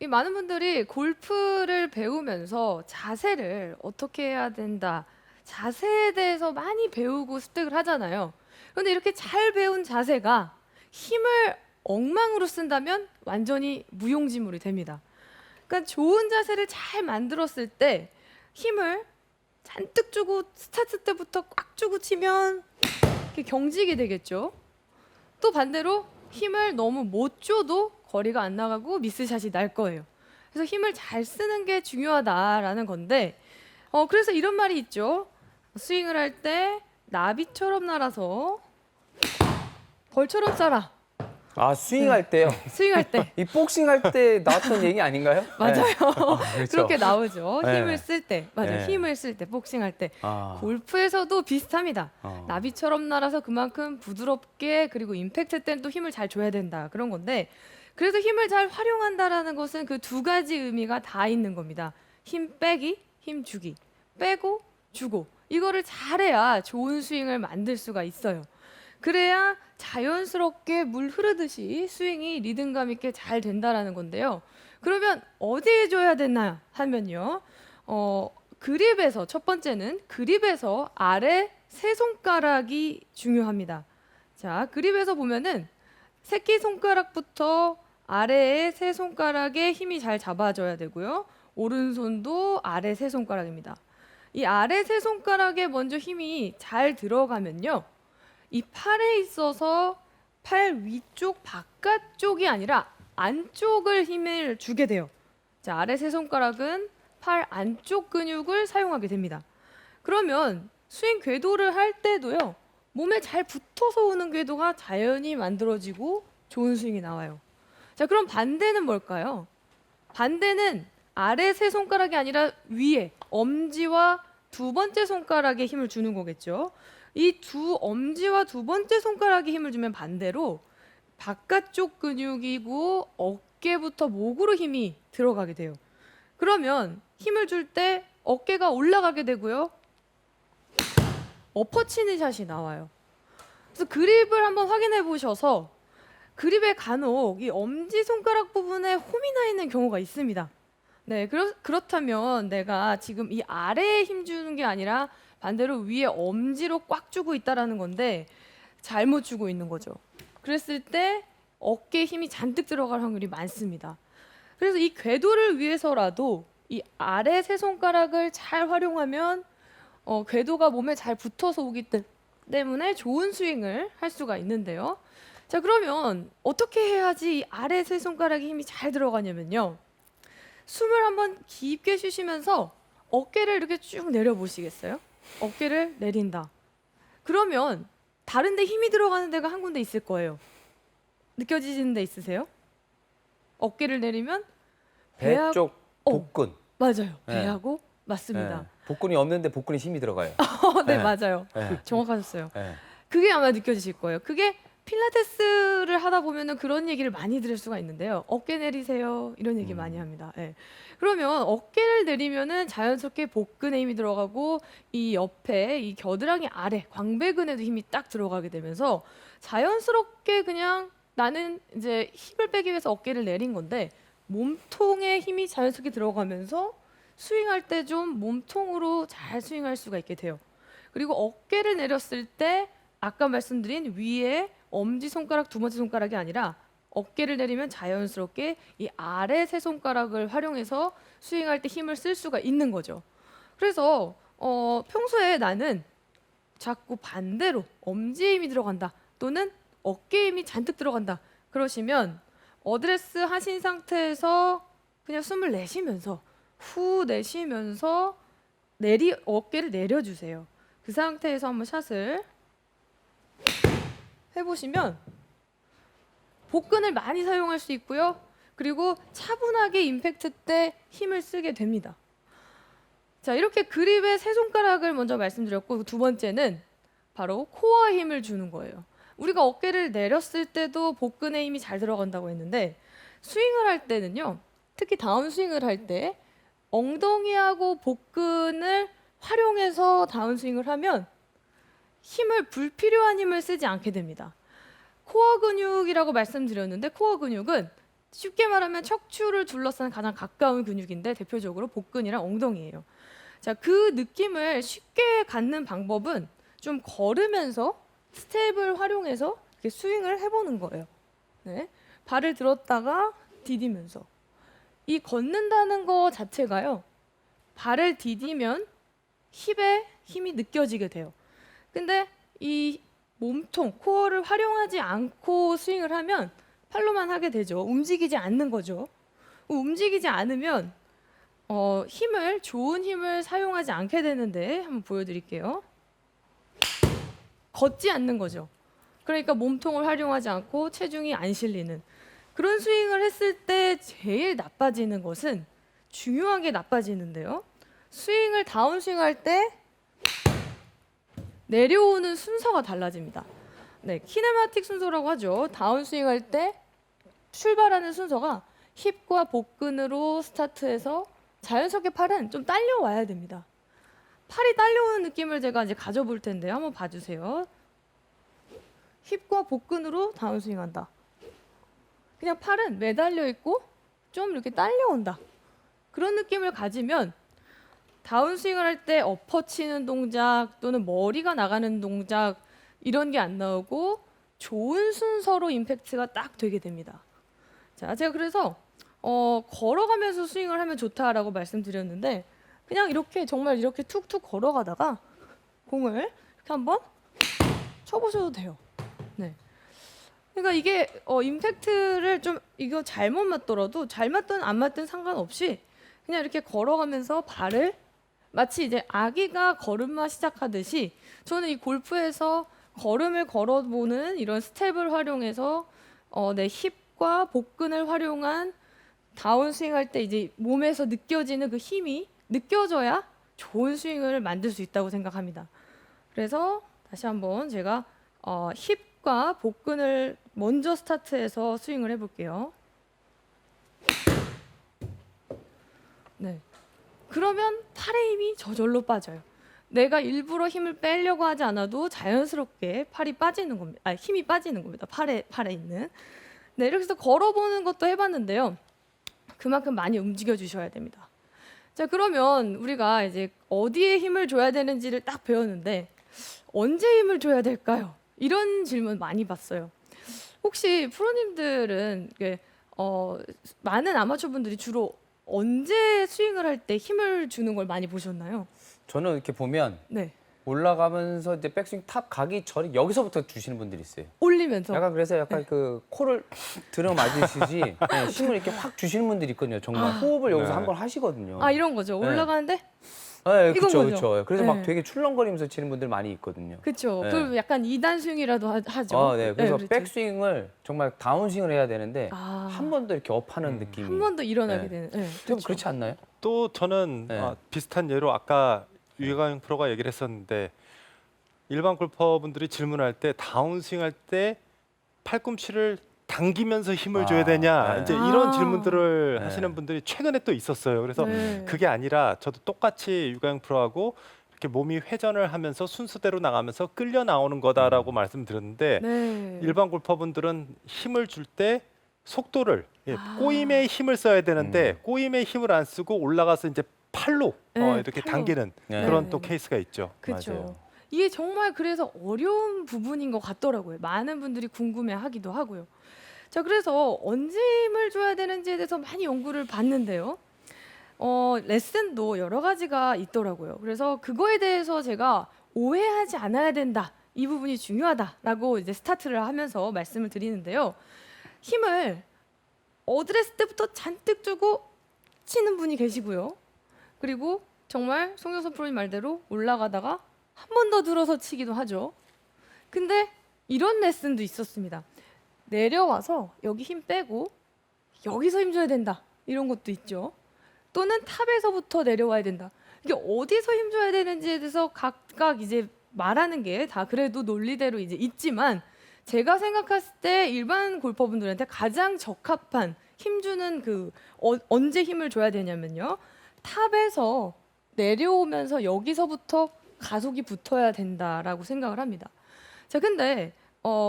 이 많은 분들이 골프를 배우면서 자세를 어떻게 해야 된다, 자세에 대해서 많이 배우고 습득을 하잖아요. 그런데 이렇게 잘 배운 자세가 힘을 엉망으로 쓴다면 완전히 무용지물이 됩니다. 그러니까 좋은 자세를 잘 만들었을 때 힘을 잔뜩 주고 스타트 때부터 꽉 주고 치면 이렇게 경직이 되겠죠. 또 반대로 힘을 너무 못 줘도 거리가 안 나가고 미스샷이 날 거예요. 그래서 힘을 잘 쓰는 게 중요하다라는 건데, 그래서 이런 말이 있죠. 스윙을 할 때 나비처럼 날아서 벌처럼 쏴라. 아, 스윙할 때요? 스윙할 때. 이 복싱할 때 나왔던 얘기 아닌가요? 맞아요. 네. 그렇죠. 그렇게 나오죠. 네. 힘을 쓸 때. 맞아요. 네. 힘을 쓸 때, 복싱할 때. 아. 골프에서도 비슷합니다. 어. 나비처럼 날아서 그만큼 부드럽게, 그리고 임팩트 때는 또 힘을 잘 줘야 된다. 그런 건데, 그래서 힘을 잘 활용한다라는 것은 그 두 가지 의미가 다 있는 겁니다. 힘 빼기, 힘 주기. 빼고 주고. 이거를 잘해야 좋은 스윙을 만들 수가 있어요. 그래야 자연스럽게 물 흐르듯이 스윙이 리듬감 있게 잘 된다라는 건데요. 그러면 어디에 줘야 되나 하면요. 그립에서, 첫 번째는 그립에서 아래 세 손가락이 중요합니다. 자, 그립에서 보면은 새끼 손가락부터 아래에 세 손가락에 힘이 잘 잡아줘야 되고요. 오른손도 아래 세 손가락입니다. 이 아래 세 손가락에 먼저 힘이 잘 들어가면요. 이 팔에 있어서 팔 위쪽 바깥쪽이 아니라 안쪽을 힘을 주게 돼요. 자, 아래 세 손가락은 팔 안쪽 근육을 사용하게 됩니다. 그러면 스윙 궤도를 할 때도요. 몸에 잘 붙어서 오는 궤도가 자연히 만들어지고 좋은 스윙이 나와요. 자, 그럼 반대는 뭘까요? 반대는 아래 세 손가락이 아니라 위에 엄지와 두 번째 손가락에 힘을 주는 거겠죠. 이 두 엄지와 두 번째 손가락에 힘을 주면 반대로 바깥쪽 근육이고 어깨부터 목으로 힘이 들어가게 돼요. 그러면 힘을 줄 때 어깨가 올라가게 되고요. 엎어치는 샷이 나와요. 그래서 그립을 한번 확인해 보셔서 그립에 간혹 이 엄지손가락 부분에 홈이 나 있는 경우가 있습니다. 네, 그렇다면 내가 지금 이 아래에 힘 주는 게 아니라 반대로 위에 엄지로 꽉 주고 있다라는 건데 잘못 주고 있는 거죠. 그랬을 때 어깨에 힘이 잔뜩 들어갈 확률이 많습니다. 그래서 이 궤도를 위해서라도 이 아래 세 손가락을 잘 활용하면 궤도가 몸에 잘 붙어서 오기 때문에 좋은 스윙을 할 수가 있는데요. 자, 그러면 어떻게 해야지 이 아래 세 손가락에 힘이 잘 들어가냐면요. 숨을 한번 깊게 쉬시면서 어깨를 이렇게 쭉 내려보시겠어요? 어깨를 내린다. 그러면 다른 데 힘이 들어가는 데가 한 군데 있을 거예요. 느껴지시는 데 있으세요? 어깨를 내리면 배 쪽 복근. 맞아요. 네. 배하고 맞습니다. 네. 복근이 없는데 복근에 힘이 들어가요. 네, 네. 맞아요. 네. 정확하셨어요. 네. 그게 아마 느껴지실 거예요. 그게 필라테스를 하다 보면은 그런 얘기를 많이 들을 수가 있는데요. 어깨 내리세요. 이런 얘기 많이 합니다. 예. 그러면 어깨를 내리면은 자연스럽게 복근에 힘이 들어가고 이 옆에 이 겨드랑이 아래 광배근에도 힘이 딱 들어가게 되면서 자연스럽게 그냥 나는 이제 힘을 빼기 위해서 어깨를 내린 건데 몸통에 힘이 자연스럽게 들어가면서 스윙할 때 좀 몸통으로 잘 스윙할 수가 있게 돼요. 그리고 어깨를 내렸을 때 아까 말씀드린 위에 엄지손가락, 두 번째 손가락이 아니라 어깨를 내리면 자연스럽게 이 아래 세 손가락을 활용해서 스윙할 때 힘을 쓸 수가 있는 거죠. 그래서 평소에 나는 자꾸 반대로 엄지에 힘이 들어간다 또는 어깨에 힘이 잔뜩 들어간다 그러시면 어드레스 하신 상태에서 그냥 숨을 내쉬면서 후 내쉬면서 어깨를 내려주세요. 그 상태에서 한번 샷을 해보시면 복근을 많이 사용할 수 있고요. 그리고 차분하게 임팩트 때 힘을 쓰게 됩니다. 자, 이렇게 그립의 세 손가락을 먼저 말씀드렸고 두 번째는 바로 코어 힘을 주는 거예요. 우리가 어깨를 내렸을 때도 복근에 힘이 잘 들어간다고 했는데 스윙을 할 때는요. 특히 다운 스윙을 할 때 엉덩이하고 복근을 활용해서 다운 스윙을 하면 불필요한 힘을 쓰지 않게 됩니다. 코어 근육이라고 말씀드렸는데 코어 근육은 쉽게 말하면 척추를 둘러싼 가장 가까운 근육인데 대표적으로 복근이랑 엉덩이예요. 자, 그 느낌을 쉽게 갖는 방법은 좀 걸으면서 스텝을 활용해서 이렇게 스윙을 해보는 거예요. 네. 발을 들었다가 디디면서. 이 걷는다는 거 자체가요. 발을 디디면 힙에 힘이 느껴지게 돼요. 근데 이 몸통, 코어를 활용하지 않고 스윙을 하면 팔로만 하게 되죠. 움직이지 않는 거죠. 움직이지 않으면 좋은 힘을 사용하지 않게 되는데 한번 보여드릴게요. 걷지 않는 거죠. 그러니까 몸통을 활용하지 않고 체중이 안 실리는 그런 스윙을 했을 때 제일 나빠지는 것은 중요하게 나빠지는데요. 다운스윙 할 때 내려오는 순서가 달라집니다. 네, 키네마틱 순서라고 하죠. 다운스윙 할 때 출발하는 순서가 힙과 복근으로 스타트해서 자연스럽게 팔은 좀 딸려와야 됩니다. 팔이 딸려오는 느낌을 제가 이제 가져볼 텐데요. 한번 봐주세요. 힙과 복근으로 다운스윙한다. 그냥 팔은 매달려 있고 좀 이렇게 딸려온다. 그런 느낌을 가지면 다운스윙을 할 때 엎어치는 동작 또는 머리가 나가는 동작 이런 게 안 나오고 좋은 순서로 임팩트가 딱 되게 됩니다. 자, 제가 그래서 걸어가면서 스윙을 하면 좋다라고 말씀드렸는데 그냥 이렇게 정말 이렇게 툭툭 걸어가다가 공을 이렇게 한번 쳐보셔도 돼요. 네. 그러니까 이게 임팩트를 좀 이거 잘못 맞더라도 잘 맞든 안 맞든 상관없이 그냥 이렇게 걸어가면서 발을 마치 이제 아기가 걸음마 시작하듯이 저는 이 골프에서 걸음을 걸어보는 이런 스텝을 활용해서 내 힙과 복근을 활용한 다운스윙 할 때 이제 몸에서 느껴지는 그 힘이 느껴져야 좋은 스윙을 만들 수 있다고 생각합니다. 그래서 다시 한번 제가 힙과 복근을 먼저 스타트해서 스윙을 해볼게요. 네. 그러면 팔의 힘이 저절로 빠져요. 내가 일부러 힘을 빼려고 하지 않아도 자연스럽게 팔이 빠지는 겁니다. 힘이 빠지는 겁니다. 팔에 있는. 네, 이렇게 해서 걸어보는 것도 해봤는데요. 그만큼 많이 움직여 주셔야 됩니다. 자, 그러면 우리가 이제 어디에 힘을 줘야 되는지를 딱 배웠는데 언제 힘을 줘야 될까요? 이런 질문 많이 봤어요. 혹시 프로님들은 많은 아마추어 분들이 주로 언제 스윙을 할 때 힘을 주는 걸 많이 보셨나요? 저는 이렇게 보면 네. 올라가면서 이제 백스윙 탑 가기 전에 여기서부터 주시는 분들이 있어요. 올리면서. 약간 그래서 약간 네. 그 코를 들어 맞으시지 네, 힘을 이렇게 확 주시는 분들이 있거든요. 정말 호흡을 여기서 네. 한번 하시거든요. 이런 거죠. 네. 올라가는데 네, 이건 그렇죠, 거죠. 그렇죠. 그래서 막 네. 되게 출렁거리면서 치는 분들 많이 있거든요. 그렇죠. 네. 그 약간 2단 스윙이라도 하죠. 네, 그래서 그렇죠. 백스윙을 정말 다운스윙을 해야 되는데 한 번 더 이렇게 업하는 느낌이 한 번 더 일어나게 네. 되는. 네. 좀 그렇지 않나요? 또 저는 네. 비슷한 예로 아까 유희광 프로가 얘기를 했었는데 일반 골퍼분들이 질문할 때 다운스윙 할 때 팔꿈치를 당기면서 힘을 줘야 되냐 네. 이제 이런 아. 질문들을 네. 하시는 분들이 최근에 또 있었어요. 그래서 네. 그게 아니라 저도 똑같이 유희광 프로하고 이렇게 몸이 회전을 하면서 순서대로 나가면서 끌려 나오는 거다라고 말씀드렸는데 네. 일반 골퍼분들은 힘을 줄 때 속도를 아. 꼬임에 힘을 써야 되는데 꼬임에 힘을 안 쓰고 올라가서 이제 팔로 네, 이렇게 팔로. 당기는 네. 그런 네. 또 케이스가 있죠. 그렇죠. 맞아요. 이게 정말 그래서 어려운 부분인 것 같더라고요. 많은 분들이 궁금해하기도 하고요. 자, 그래서 언제 힘을 줘야 되는지에 대해서 많이 연구를 봤는데요. 레슨도 여러 가지가 있더라고요. 그래서 그거에 대해서 제가 오해하지 않아야 된다. 이 부분이 중요하다라고 이제 스타트를 하면서 말씀을 드리는데요. 힘을 어드레스 때부터 잔뜩 주고 치는 분이 계시고요. 그리고 정말 송효선 프로님 말대로 올라가다가 한 번 더 들어서 치기도 하죠. 근데 이런 레슨도 있었습니다. 내려와서 여기 힘 빼고 여기서 힘 줘야 된다. 이런 것도 있죠. 또는 탑에서부터 내려와야 된다. 이게 어디서 힘 줘야 되는지에 대해서 각각 이제 말하는 게 다 그래도 논리대로 이제 있지만 제가 생각했을 때 일반 골퍼분들한테 가장 적합한 힘 주는 언제 힘을 줘야 되냐면요. 탑에서 내려오면서 여기서부터 가속이 붙어야 된다라고 생각을 합니다. 자, 근데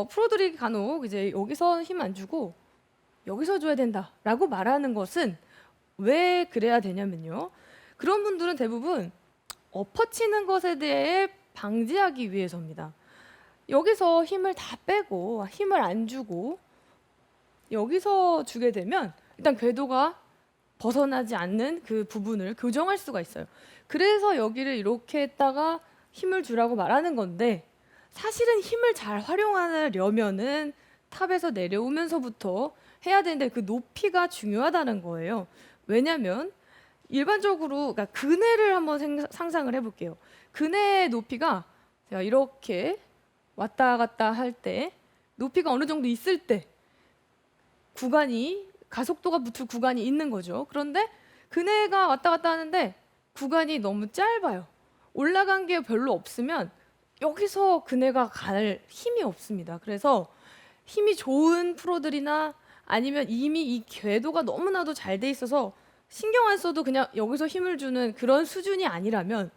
프로들이 간혹 이제 여기서 힘 안 주고 여기서 줘야 된다라고 말하는 것은 왜 그래야 되냐면요. 그런 분들은 대부분 엎어치는 것에 대해 방지하기 위해서입니다. 여기서 힘을 다 빼고 힘을 안 주고 여기서 주게 되면 일단 궤도가 벗어나지 않는 그 부분을 교정할 수가 있어요. 그래서 여기를 이렇게 했다가 힘을 주라고 말하는 건데 사실은 힘을 잘 활용하려면은 탑에서 내려오면서부터 해야 되는데 그 높이가 중요하다는 거예요. 왜냐하면 일반적으로 그러니까 그네를 한번 상상을 해볼게요. 그네의 높이가 제가 이렇게 왔다 갔다 할 때 높이가 어느 정도 있을 때 구간이 가속도가 붙을 구간이 있는 거죠. 그런데 그네가 왔다 갔다 하는데 구간이 너무 짧아요. 올라간 게 별로 없으면 여기서 그네가 갈 힘이 없습니다. 그래서 힘이 좋은 프로들이나 아니면 이미 이 궤도가 너무나도 잘 돼 있어서 신경 안 써도 그냥 여기서 힘을 주는 그런 수준이 아니라면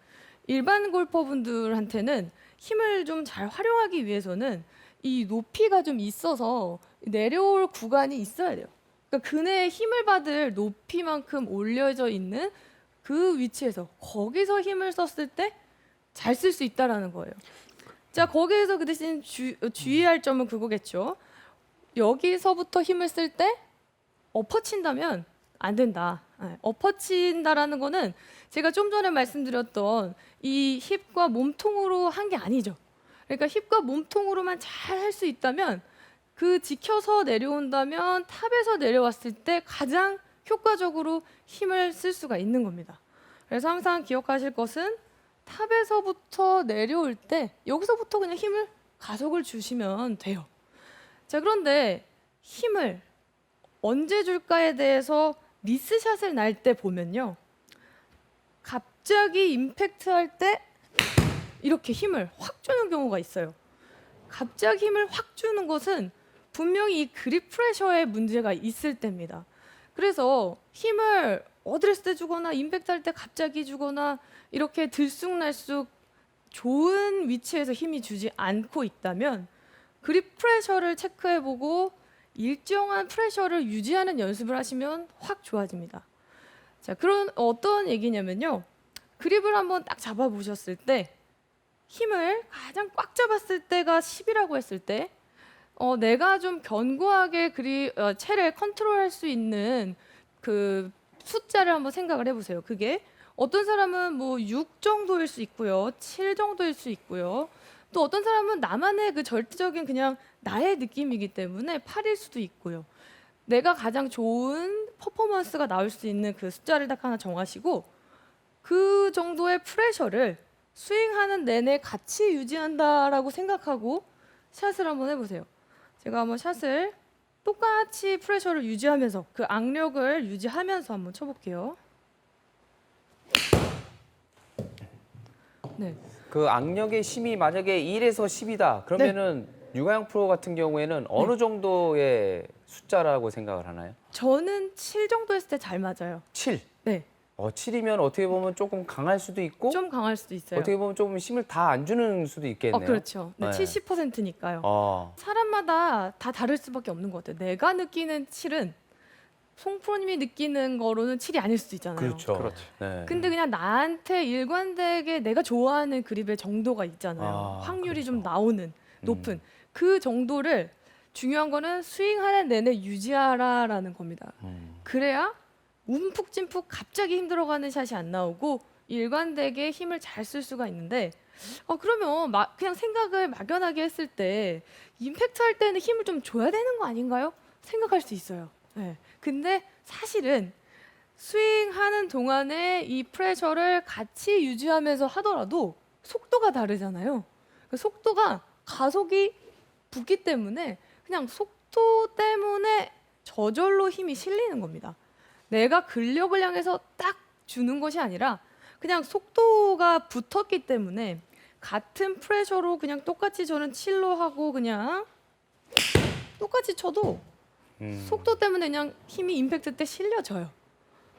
일반 골퍼분들한테는 힘을 좀 잘 활용하기 위해서는 이 높이가 좀 있어서 내려올 구간이 있어야 돼요. 그러니까 그네의 힘을 받을 높이만큼 올려져 있는 그 위치에서 거기서 힘을 썼을 때 잘 쓸 수 있다라는 거예요. 자, 거기에서 그 대신 주의할 점은 그거겠죠. 여기서부터 힘을 쓸 때 엎어친다면 안 된다. 엎어친다라는 거는 제가 좀 전에 말씀드렸던 이 힙과 몸통으로 한 게 아니죠. 그러니까 힙과 몸통으로만 잘 할 수 있다면 그 지켜서 내려온다면 탑에서 내려왔을 때 가장 효과적으로 힘을 쓸 수가 있는 겁니다. 그래서 항상 기억하실 것은 탑에서부터 내려올 때 여기서부터 그냥 힘을 가속을 주시면 돼요. 자, 그런데 힘을 언제 줄까에 대해서 미스샷을 날 때 보면요. 갑자기 임팩트 할 때 이렇게 힘을 확 주는 경우가 있어요. 갑자기 힘을 확 주는 것은 분명히 이 그립 프레셔에 문제가 있을 때입니다. 그래서 힘을 어드레스 때 주거나 임팩트 할 때 갑자기 주거나 이렇게 들쑥날쑥 좋은 위치에서 힘이 주지 않고 있다면 그립 프레셔를 체크해보고 일정한 프레셔를 유지하는 연습을 하시면 확 좋아집니다. 자, 그런 어떤 얘기냐면요. 그립을 한번 딱 잡아보셨을 때 힘을 가장 꽉 잡았을 때가 10이라고 했을 때 내가 좀 견고하게 채를 컨트롤할 수 있는 그 숫자를 한번 생각을 해보세요. 그게 어떤 사람은 뭐 6 정도일 수 있고요. 7 정도일 수 있고요. 또 어떤 사람은 나만의 그 절대적인 그냥 나의 느낌이기 때문에 8일 수도 있고요. 내가 가장 좋은 퍼포먼스가 나올 수 있는 그 숫자를 딱 하나 정하시고 그 정도의 프레셔를 스윙하는 내내 같이 유지한다라고 생각하고 샷을 한번 해보세요. 제가 한번 샷을 똑같이 프레셔를 유지하면서 그 악력을 유지하면서 한번 쳐볼게요. 네. 그 악력의 힘이 만약에 1에서 10이다. 그러면은 유가영 프로 같은 경우에는 어느 정도의 숫자라고 생각을 하나요? 저는 7 정도 했을 때 잘 맞아요. 7. 네. 7이면 어떻게 보면 조금 강할 수도 있고 좀 강할 수도 있어요. 어떻게 보면 조금 힘을 다 안 주는 수도 있겠네요. 그렇죠. 네, 네. 70%니까요. 사람마다 다 다를 수밖에 없는 것 같아요. 내가 느끼는 7은 송 프로님이 느끼는 거로는 7이 아닐 수도 있잖아요. 그렇죠. 그렇죠. 네. 근데 그냥 나한테 일관되게 내가 좋아하는 그립의 정도가 있잖아요. 확률이 좀 나오는 높은 그 정도를 중요한 거는 스윙하는 내내 유지하라라는 겁니다. 그래야 움푹짐푹 갑자기 힘들어가는 샷이 안 나오고 일관되게 힘을 잘 쓸 수가 있는데 그러면 그냥 생각을 막연하게 했을 때 임팩트 할 때는 힘을 좀 줘야 되는 거 아닌가요? 생각할 수 있어요. 네. 근데 사실은 스윙하는 동안에 이 프레셔를 같이 유지하면서 하더라도 속도가 다르잖아요. 그 속도가 가속이 붙기 때문에 그냥 속도 때문에 저절로 힘이 실리는 겁니다. 내가 근력을 향해서 딱 주는 것이 아니라 그냥 속도가 붙었기 때문에 같은 프레셔로 그냥 똑같이 저는 7로 하고 그냥 똑같이 쳐도 속도 때문에 그냥 힘이 임팩트 때 실려져요.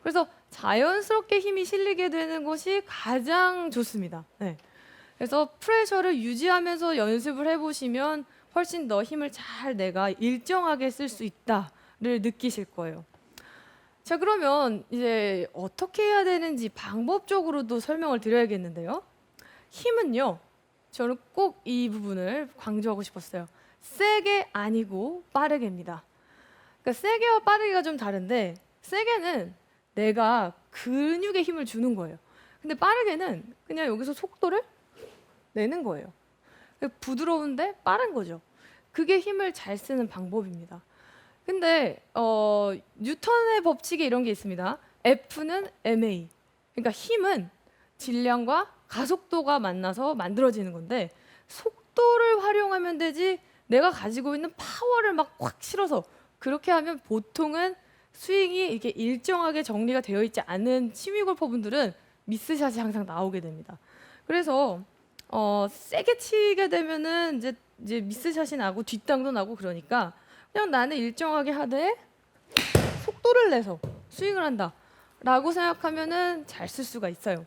그래서 자연스럽게 힘이 실리게 되는 것이 가장 좋습니다. 네. 그래서 프레셔를 유지하면서 연습을 해보시면 훨씬 더 힘을 잘 내가 일정하게 쓸 수 있다. 느끼실 거예요. 자, 그러면 이제 어떻게 해야 되는지 방법적으로도 설명을 드려야겠는데요. 힘은요, 저는 꼭 이 부분을 강조하고 싶었어요. 세게 아니고 빠르게입니다. 그러니까 세게와 빠르게가 좀 다른데, 세게는 내가 근육에 힘을 주는 거예요. 근데 빠르게는 그냥 여기서 속도를 내는 거예요. 부드러운데 빠른 거죠. 그게 힘을 잘 쓰는 방법입니다. 근데 뉴턴의 법칙에 이런 게 있습니다. F는 ma. 그러니까 힘은 질량과 가속도가 만나서 만들어지는 건데, 속도를 활용하면 되지 내가 가지고 있는 파워를 막 확 실어서 그렇게 하면 보통은 스윙이 이렇게 일정하게 정리가 되어 있지 않은 취미 골퍼분들은 미스샷이 항상 나오게 됩니다. 그래서 세게 치게 되면은 이제 미스샷이 나고 뒷땅도 나고, 그러니까 그냥 나는 일정하게 하되 속도를 내서 스윙을 한다라고 생각하면은 잘 쓸 수가 있어요.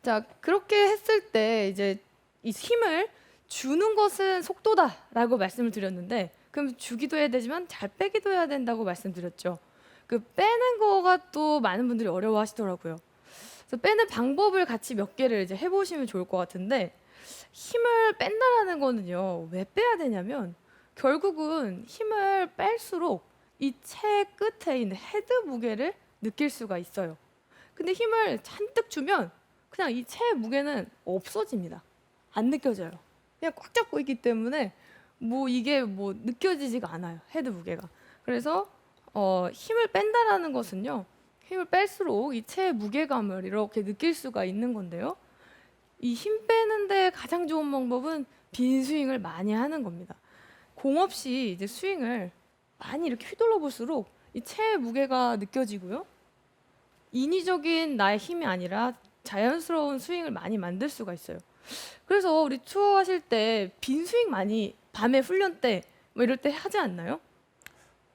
자, 그렇게 했을 때 이제 이 힘을 주는 것은 속도다라고 말씀을 드렸는데, 그럼 주기도 해야 되지만 잘 빼기도 해야 된다고 말씀드렸죠. 그 빼는 거가 또 많은 분들이 어려워하시더라고요. 그래서 빼는 방법을 같이 몇 개를 이제 해보시면 좋을 것 같은데, 힘을 뺀다라는 거는요, 왜 빼야 되냐면 결국은 힘을 뺄수록 이 채 끝에 있는 헤드 무게를 느낄 수가 있어요. 근데 힘을 잔뜩 주면 그냥 이 채 무게는 없어집니다. 안 느껴져요. 그냥 꽉 잡고 있기 때문에 뭐 이게 뭐 느껴지지가 않아요, 헤드 무게가. 그래서 힘을 뺀다라는 것은요, 힘을 뺄수록 이 채의 무게감을 이렇게 느낄 수가 있는 건데요. 이 힘 빼는데 가장 좋은 방법은 빈 스윙을 많이 하는 겁니다. 공 없이 이제 스윙을 많이 이렇게 휘둘러 볼수록 이 채의 무게가 느껴지고요. 인위적인 나의 힘이 아니라 자연스러운 스윙을 많이 만들 수가 있어요. 그래서 우리 투어 하실 때 빈 스윙 많이 밤에 훈련 때 뭐 이럴 때 하지 않나요?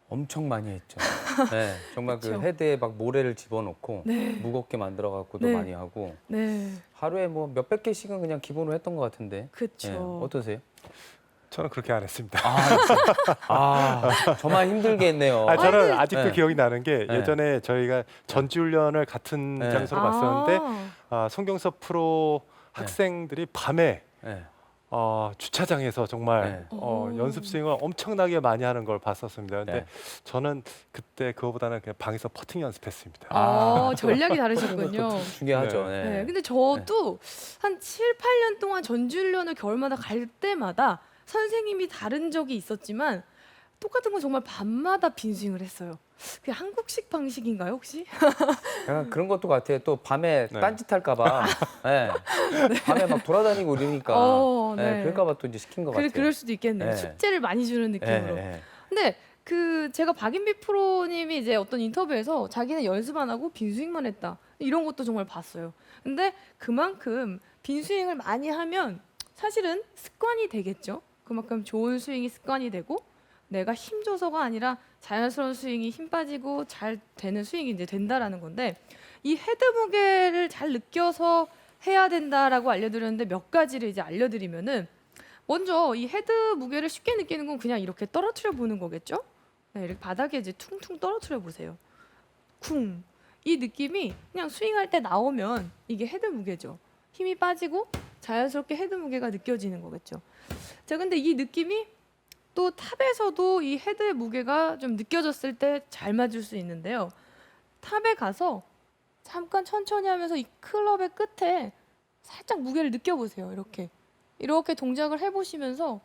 엄청 많이 했죠. 네, 정말 그 그쵸. 헤드에 막 모래를 집어넣고 네. 무겁게 만들어 갖고도 네. 많이 하고 네, 하루에 뭐 몇백 개씩은 그냥 기본으로 했던 것 같은데. 그렇죠. 네, 어떠세요? 저는 그렇게 안 했습니다. 저만 힘들게 했네요. 저는 아니, 아직도 네. 기억이 나는 게 네. 예전에 저희가 전지훈련을 같은 네. 장소로 갔었는데 송경섭 프로 학생들이 밤에 네. 주차장에서 정말 네. 연습 스윙을 엄청나게 많이 하는 걸 봤었습니다. 근데 네. 저는 그때 그거보다는 그냥 방에서 퍼팅 연습했습니다. 전략이 다르셨군요. 중요하죠. 네. 네. 네, 근데 저도 한 7, 8년 동안 전지훈련을 겨울마다 갈 때마다 선생님이 다른 적이 있었지만 똑같은 건 정말 밤마다 빈스윙을 했어요. 그게 한국식 방식인가요, 혹시? 약간 그런 것도 같아요. 또 밤에 네. 딴짓할까 봐. 네. 밤에 막 돌아다니고 이러니까. 네. 네. 그럴까 봐 또 이제 시킨 것 같아요. 그럴 수도 있겠네요. 네. 숙제를 많이 주는 느낌으로. 네. 근데 제가 박인비 프로님이 이제 어떤 인터뷰에서 자기는 연습 안 하고 빈스윙만 했다, 이런 것도 정말 봤어요. 근데 그만큼 빈스윙을 많이 하면 사실은 습관이 되겠죠. 그만큼 좋은 스윙이 습관이 되고 내가 힘 줘서가 아니라 자연스러운 스윙이 힘 빠지고 잘 되는 스윙이 이제 된다라는 건데, 이 헤드 무게를 잘 느껴서 해야 된다라고 알려드렸는데 몇 가지를 이제 알려드리면은, 먼저 이 헤드 무게를 쉽게 느끼는 건 그냥 이렇게 떨어뜨려 보는 거겠죠? 네, 이렇게 바닥에 이제 퉁퉁 떨어뜨려 보세요. 쿵. 이 느낌이 그냥 스윙할 때 나오면 이게 헤드 무게죠. 힘이 빠지고 자연스럽게 헤드 무게가 느껴지는 거겠죠. 자, 근데 이 느낌이 또 탑에서도 이 헤드의 무게가 좀 느껴졌을 때 잘 맞을 수 있는데요. 탑에 가서 잠깐 천천히 하면서 이 클럽의 끝에 살짝 무게를 느껴보세요. 이렇게 동작을 해보시면서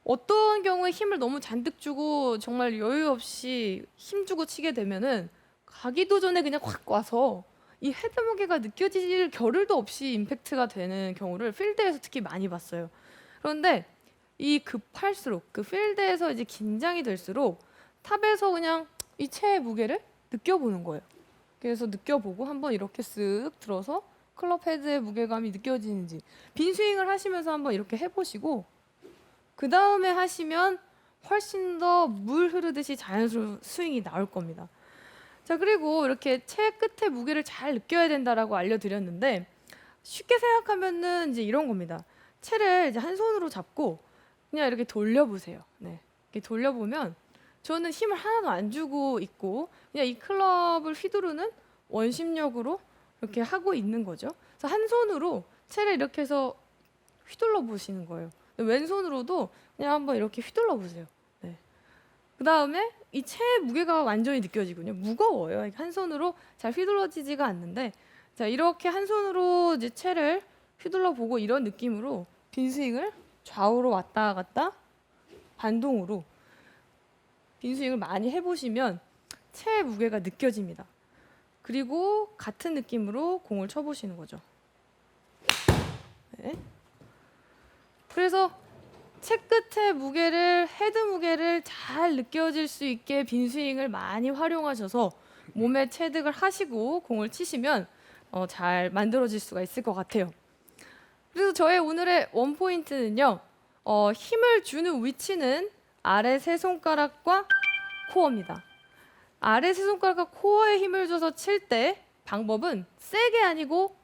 어떤 경우에 힘을 너무 잔뜩 주고 정말 여유 없이 힘 주고 치게 되면은 가기도 전에 그냥 확 와서 이 헤드 무게가 느껴질 겨를도 없이 임팩트가 되는 경우를 필드에서 특히 많이 봤어요. 그런데 이 급할수록 그 필드에서 이제 긴장이 될수록 탑에서 그냥 이 채의 무게를 느껴보는 거예요. 그래서 느껴보고 한번 이렇게 쓱 들어서 클럽 헤드의 무게감이 느껴지는지 빈 스윙을 하시면서 한번 이렇게 해보시고, 그 다음에 하시면 훨씬 더 물 흐르듯이 자연스러운 스윙이 나올 겁니다. 자, 그리고 이렇게 채 끝에 무게를 잘 느껴야 된다라고 알려드렸는데, 쉽게 생각하면은 이제 이런 겁니다. 채를 이제 한 손으로 잡고 그냥 이렇게 돌려보세요. 네, 이렇게 돌려보면 저는 힘을 하나도 안 주고 있고 그냥 이 클럽을 휘두르는 원심력으로 이렇게 하고 있는 거죠. 그래서 한 손으로 채를 이렇게 해서 휘둘러 보시는 거예요. 왼손으로도 그냥 한번 이렇게 휘둘러 보세요. 네. 그 다음에 이 채의 무게가 완전히 느껴지군요. 무거워요. 한 손으로 잘 휘둘러지지가 않는데, 자 이렇게 한 손으로 이제 채를 휘둘러 보고 이런 느낌으로 빈 스윙을 좌우로 왔다 갔다 반동으로 빈 스윙을 많이 해보시면 채의 무게가 느껴집니다. 그리고 같은 느낌으로 공을 쳐보시는 거죠. 네. 그래서 채 끝의 무게를 헤드 무게를 잘 느껴질 수 있게 빈 스윙을 많이 활용하셔서 몸에 체득을 하시고 공을 치시면 잘 만들어질 수가 있을 것 같아요. 그래서 저의 오늘의 원포인트는요. 힘을 주는 위치는 아래 세 손가락과 코어입니다. 아래 세 손가락과 코어에 힘을 줘서 칠 때 방법은 세게 아니고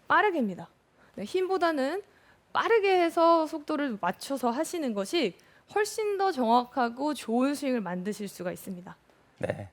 빠르게입니다. 네, 힘보다는 빠르게 해서 속도를 맞춰서 하시는 것이 훨씬 더 정확하고 좋은 스윙을 만드실 수가 있습니다. 네.